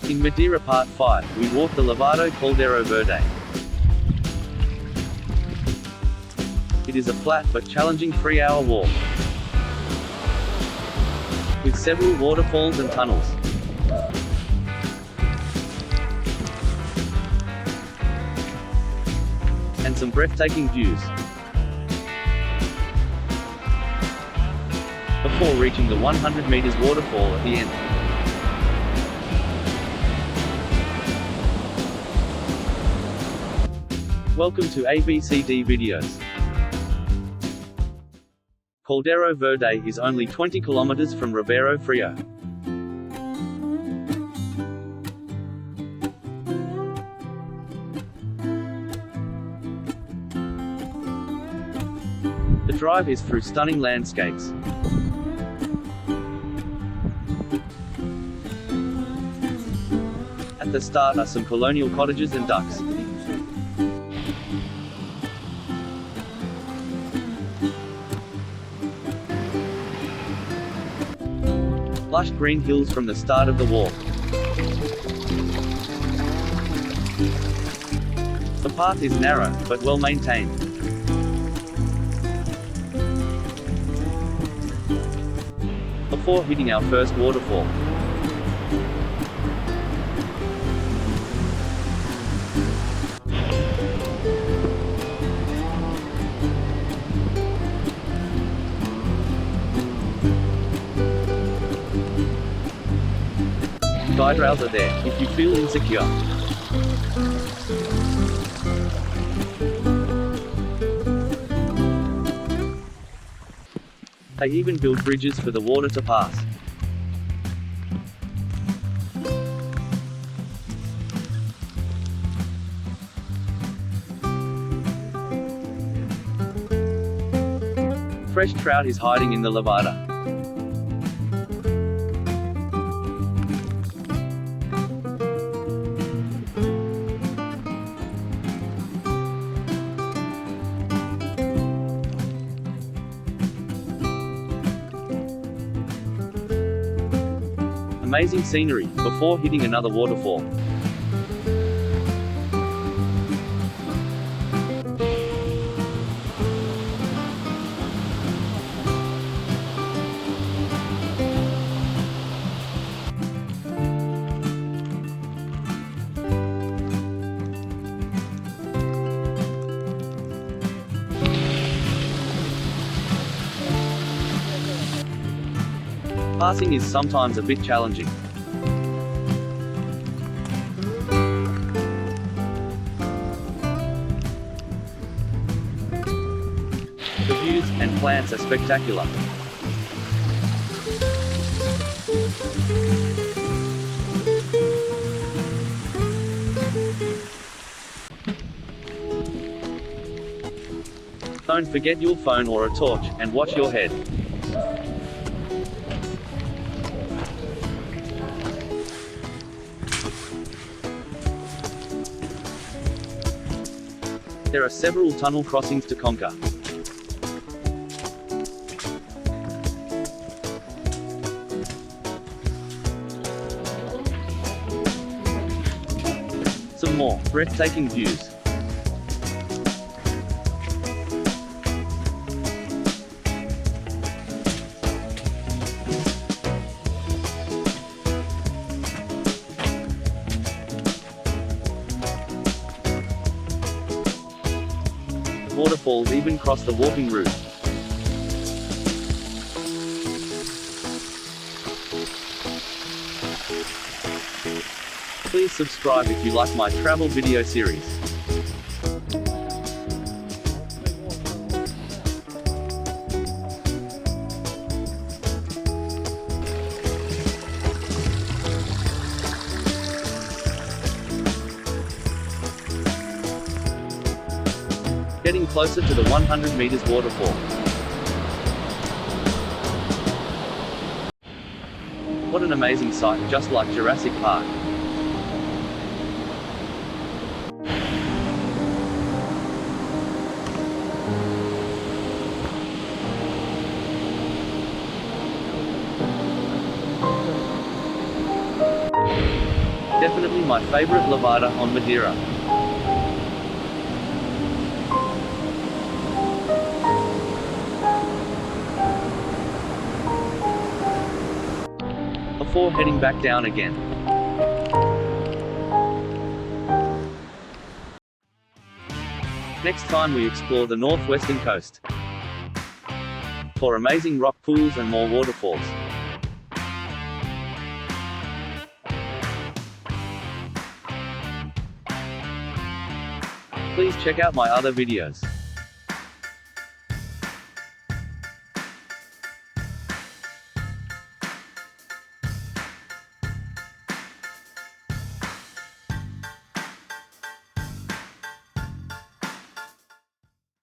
In Madeira Part 5, we walk the Levada Caldeiro Verde. It is a flat but challenging 3-hour walk, with several waterfalls and tunnels. And some breathtaking views. Before reaching the 100 meters waterfall at the end. Welcome to ABCD Videos. Caldeiro Verde is only 20 kilometers from Ribeirão Frio. The drive is through stunning landscapes. At the start are some colonial cottages and ducks. Lush green hills from the start of the walk. The path is narrow, but well maintained. Before hitting our first waterfall. Guide rails are there, if you feel insecure. They even build bridges for the water to pass. Fresh trout is hiding in the Levada. Amazing scenery, before hitting another waterfall. Passing is sometimes a bit challenging. The views and plants are spectacular. Don't forget your phone or a torch, and watch your head. There are several tunnel crossings to conquer. Some more breathtaking views. Waterfalls even cross the walking route. Please subscribe if you like my travel video series. Getting closer to the 100 meters waterfall. What an amazing sight, just like Jurassic Park. Definitely my favorite Levada on Madeira. Before heading back down again. Next time we explore the northwestern coast for amazing rock pools and more waterfalls. Please check out my other videos.